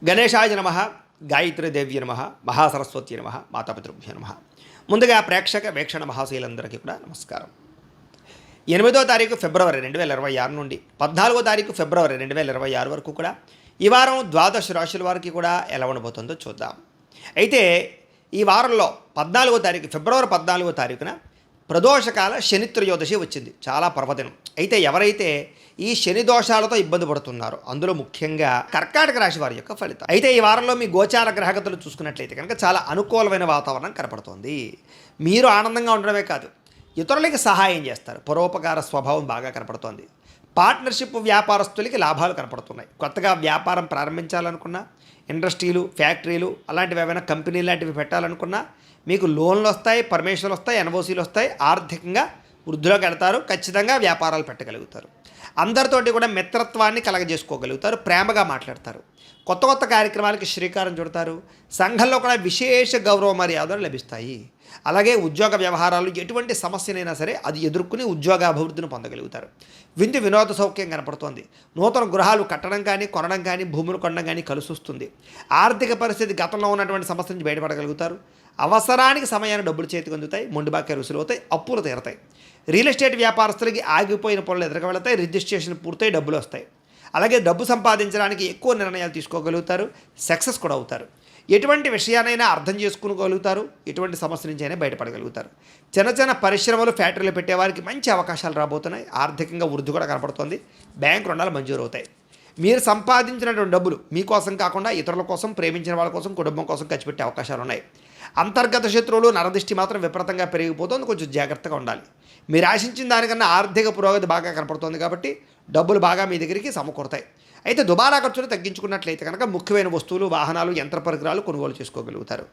గణేశాయ నమ, గాయత్రీదేవ్య నమ, మహాసరస్వతి నమ, మాతాపితృభ్యో నమ. ముందుగా ప్రేక్షక వీక్షణ మహాశీలందరికీ కూడా నమస్కారం. 8వ తారీఖు ఫిబ్రవరి 2026 నుండి 14వ తారీఖు ఫిబ్రవరి 2026 వరకు కూడా ఈ వారం ద్వాదశ రాశుల వారికి కూడా ఎలా ఉండబోతుందో చూద్దాం. అయితే ఈ వారంలో 14వ తారీఖు ఫిబ్రవరి 14వ తారీఖున ప్రదోషకాల శని త్రయోదశి వచ్చింది. చాలా పర్వదినం. అయితే ఎవరైతే ఈ శని దోషాలతో ఇబ్బంది పడుతున్నారో అందులో ముఖ్యంగా కర్కాటక రాశి వారి యొక్క ఫలితం. అయితే ఈ వారంలో మీ గోచార గ్రహగతులు చూసుకున్నట్లయితే కనుక చాలా అనుకూలమైన వాతావరణం కనపడుతోంది. మీరు ఆనందంగా ఉండడమే కాదు, ఇతరులకి సహాయం చేస్తారు. పరోపకార స్వభావం బాగా కనపడుతోంది. పార్ట్నర్షిప్ వ్యాపారస్తులకి లాభాలు కనపడుతున్నాయి. కొత్తగా వ్యాపారం ప్రారంభించాలనుకున్నా, ఇండస్ట్రీలు, ఫ్యాక్టరీలు అలాంటివి ఏమైనా కంపెనీలు లాంటివి పెట్టాలనుకున్నా మీకు లోన్లు వస్తాయి, పర్మిషన్లు వస్తాయి, ఎన్ఓసీలు వస్తాయి. ఆర్థికంగా వృద్ధిలోకి వెళ్తారు. ఖచ్చితంగా వ్యాపారాలు పెట్టగలుగుతారు. అందరితోటి కూడా మిత్రత్వాన్ని కలగజేసుకోగలుగుతారు. ప్రేమగా మాట్లాడతారు. కొత్త కొత్త కార్యక్రమాలకి శ్రీకారం చుడతారు. సంఘంలో కూడా విశేష గౌరవ మర్యాదలు లభిస్తాయి. అలాగే ఉద్యోగ వ్యవహారాలు ఎటువంటి సమస్యనైనా సరే అది ఎదుర్కొని ఉద్యోగాభివృద్ధిని పొందగలుగుతారు. విందు వినోద సౌఖ్యం కనపడుతోంది. నూతన గృహాలు కట్టడం కానీ, కొనడం కానీ, భూములు కొనడం కానీ కలిసి వస్తుంది. ఆర్థిక పరిస్థితి గతంలో ఉన్నటువంటి సమస్య నుంచి బయటపడగలుగుతారు. అవసరానికి సమయాన్ని డబ్బులు చేతికి అందుతాయి. మొండి బాక్యాలు రుసులు అవుతాయి. అప్పులు తీరతాయి. రియల్ ఎస్టేట్ వ్యాపారస్తులకి ఆగిపోయిన పనులు ఎదురుగా వెళతాయి. రిజిస్ట్రేషన్ పూర్తయి డబ్బులు వస్తాయి. అలాగే డబ్బు సంపాదించడానికి ఎక్కువ నిర్ణయాలు తీసుకోగలుగుతారు. సక్సెస్ కూడా అవుతారు. ఎటువంటి విషయానైనా అర్థం చేసుకోగలుగుతారు. ఎటువంటి సమస్య నుంచి అయినా బయటపడగలుగుతారు. చిన్న చిన్న పరిశ్రమలు, ఫ్యాక్టరీలు పెట్టేవారికి మంచి అవకాశాలు రాబోతున్నాయి. ఆర్థికంగా వృద్ధి కూడా కనపడుతుంది. బ్యాంక్ రుణాలు మంజూరు అవుతాయి. మీరు సంపాదించినటువంటి డబ్బులు మీకోసం కాకుండా ఇతరుల కోసం, ప్రేమించిన వాళ్ళ కోసం, కుటుంబం కోసం ఖర్చు పెట్టే అవకాశాలు ఉన్నాయి. అంతర్గత శత్రువులు, నరదృష్టి మాత్రం విపరీతంగా పెరిగిపోతుంది. కొంచెం జాగ్రత్తగా ఉండాలి. మీరు ఆశించిన దానికన్నా ఆర్థిక పురోగతి బాగా కనపడుతుంది కాబట్టి డబ్బులు బాగా మీ దగ్గరికి సమకూరుతాయి. అయితే దుబారా ఖర్చులు తగ్గించుకున్నట్లయితే కనుక ముఖ్యమైన వస్తువులు, వాహనాలు, యంత్ర పరికరాలు కొనుగోలు చేసుకోగలుగుతారు.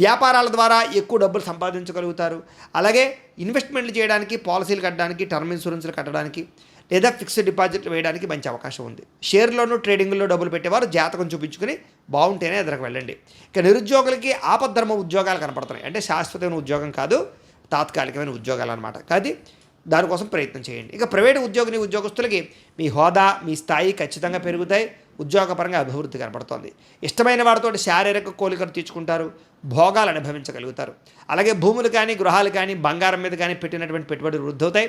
వ్యాపారాల ద్వారా ఎక్కువ డబ్బులు సంపాదించగలుగుతారు. అలాగే ఇన్వెస్ట్మెంట్లు చేయడానికి, పాలసీలు కట్టడానికి, టర్మ్ ఇన్సూరెన్స్లు కట్టడానికి లేదా ఫిక్స్డ్ డిపాజిట్లు వేయడానికి మంచి అవకాశం ఉంది. షేర్లోనూ, ట్రేడింగ్లో డబ్బులు పెట్టేవారు జాతకం చూపించుకుని బాగుంటేనే ఎదురకు వెళ్ళండి. ఇక నిరుద్యోగులకి ఆపద్ధర్మ ఉద్యోగాలు కనపడుతున్నాయి. అంటే శాశ్వతమైన ఉద్యోగం కాదు, తాత్కాలికమైన ఉద్యోగాలు అనమాట. కాదు, దానికోసం ప్రయత్నం చేయండి. ఇక ప్రైవేటు ఉద్యోగస్తులకి మీ హోదా, మీ స్థాయి ఖచ్చితంగా పెరుగుతాయి. ఉద్యోగపరంగా అభివృద్ధి కనపడుతోంది. ఇష్టమైన వారితో శారీరక కోరికలు తీర్చుకుంటారు. భోగాలు అనుభవించగలుగుతారు. అలాగే భూములు కానీ, గృహాలు కానీ, బంగారం మీద కానీ పెట్టినటువంటి పెట్టుబడులు వృద్ధి అవుతాయి.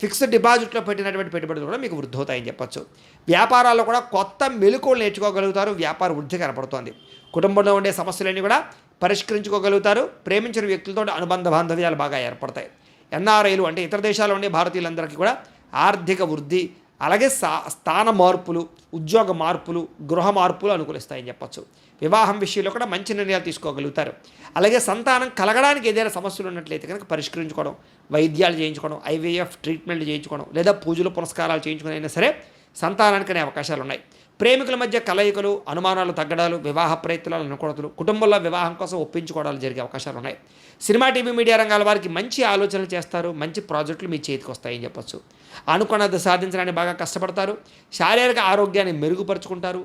ఫిక్స్డ్ డిపాజిట్లో పెట్టినటువంటి పెట్టుబడులు కూడా మీకు వృద్ధి అవుతాయని చెప్పచ్చు. వ్యాపారాల్లో కూడా కొత్త మెలకువలు నేర్చుకోగలుగుతారు. వ్యాపార వృద్ధి కనపడుతోంది. కుటుంబంలో ఉండే సమస్యలన్నీ కూడా పరిష్కరించుకోగలుగుతారు. ప్రేమించిన వ్యక్తులతో అనుబంధ బాంధవ్యాలు బాగా ఏర్పడతాయి. ఎన్ఆర్ఐలు అంటే ఇతర దేశాల్లో ఉండే భారతీయులందరికీ కూడా ఆర్థిక వృద్ధి, అలాగే స్థాన మార్పులు, ఉద్యోగ మార్పులు, గృహ మార్పులు అనుకూలిస్తాయని చెప్పచ్చు. వివాహం విషయంలో కూడా మంచి నిర్ణయాలు తీసుకోగలుగుతారు. అలాగే సంతానం కలగడానికి ఏదైనా సమస్యలు ఉన్నట్లయితే కనుక పరిష్కరించుకోవడం, వైద్యాలు చేయించుకోవడం, ఐవీఎఫ్ ట్రీట్మెంట్లు చేయించుకోవడం లేదా పూజలు పునస్కారాలు చేయించుకుని అయినా సరే సంతానానికి అనే అవకాశాలు ఉన్నాయి. ప్రేమికుల మధ్య కలయికలు, అనుమానాలు తగ్గడాలు, వివాహ ప్రయత్నాలు అనుకూలతలు, కుటుంబంలో వివాహం కోసం ఒప్పించుకోవడాలు జరిగే అవకాశాలు ఉన్నాయి. సినిమా, టీవీ, మీడియా రంగాల వారికి మంచి ఆలోచనలు చేస్తారు. మంచి ప్రాజెక్టులు మీ చేతికి వస్తాయని చెప్పచ్చు. అనుకున్నది సాధించడానికి బాగా కష్టపడతారు. శారీరక ఆరోగ్యాన్ని మెరుగుపరుచుకుంటారు.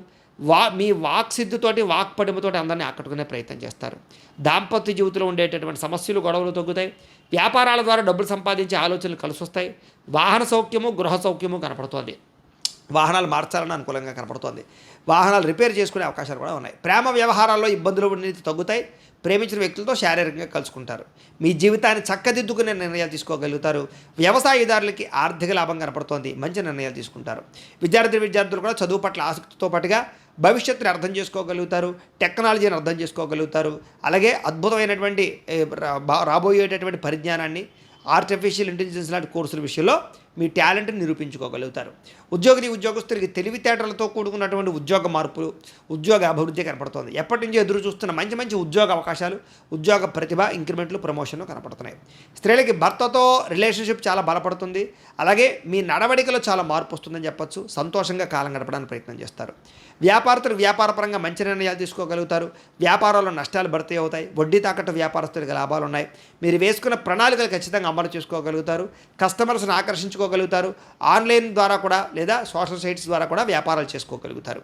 మీ వాక్సిద్ధితోటి, వాక్పటిమతోటి అందరినీ ఆకట్టుకునే ప్రయత్నం చేస్తారు. దాంపత్య జీవితంలో ఉండేటటువంటి సమస్యలు, గొడవలు తగ్గుతాయి. వ్యాపారాల ద్వారా డబ్బులు సంపాదించే ఆలోచనలు కలిసి వస్తాయి. వాహన సౌఖ్యము, గృహ సౌఖ్యము కనపడుతోంది. వాహనాలు మార్చాలని అనుకూలంగా కనపడుతోంది. వాహనాలు రిపేర్ చేసుకునే అవకాశాలు కూడా ఉన్నాయి. ప్రేమ వ్యవహారాల్లో ఇబ్బందులు తగ్గుతాయి. ప్రేమించిన వ్యక్తులతో శారీరకంగా కలుసుకుంటారు. మీ జీవితాన్ని చక్కదిద్దుకునే నిర్ణయాలు తీసుకోగలుగుతారు. వ్యవసాయదారులకి ఆర్థిక లాభం కనపడుతోంది. మంచి నిర్ణయాలు తీసుకుంటారు. విద్యార్థులు కూడా చదువు పట్ల ఆసక్తితో పాటుగా భవిష్యత్తుని అర్థం చేసుకోగలుగుతారు. టెక్నాలజీని అర్థం చేసుకోగలుగుతారు. అలాగే అద్భుతమైనటువంటి రాబోయేటటువంటి పరిజ్ఞానాన్ని, ఆర్టిఫిషియల్ ఇంటెలిజెన్స్ లాంటి కోర్సుల విషయంలో మీ టాలెంట్ని నిరూపించుకోగలుగుతారు. ఉద్యోగస్తులకి తెలివితేటలతో కూడుకున్నటువంటి ఉద్యోగ మార్పులు, ఉద్యోగ అభివృద్ధి కనపడుతుంది. ఎప్పటి నుంచో ఎదురు చూస్తున్న మంచి మంచి ఉద్యోగ అవకాశాలు, ఉద్యోగ ప్రతిభ, ఇంక్రిమెంట్లు, ప్రమోషన్లు కనపడుతున్నాయి. స్త్రీలకి భర్తతో రిలేషన్షిప్ చాలా బలపడుతుంది. అలాగే మీ నడవడికలో చాలా మార్పు వస్తుందని చెప్పచ్చు. సంతోషంగా కాలం గడపడానికి ప్రయత్నం చేస్తారు. వ్యాపారస్తులు వ్యాపారపరంగా మంచి నిర్ణయాలు తీసుకోగలుగుతారు. వ్యాపారాల్లో నష్టాలు భర్తీ అవుతాయి. వడ్డీ తాకట్టు వ్యాపారస్తులకు లాభాలు ఉన్నాయి. మీరు వేసుకున్న ప్రణాళికలు ఖచ్చితంగా అమలు చేసుకోగలుగుతారు. కస్టమర్స్ని ఆకర్షించుకోగలుగుతారు. ఆన్లైన్ ద్వారా కూడా లేదా సోషల్ సైట్స్ ద్వారా కూడా వ్యాపారాలు చేసుకోగలుగుతారు.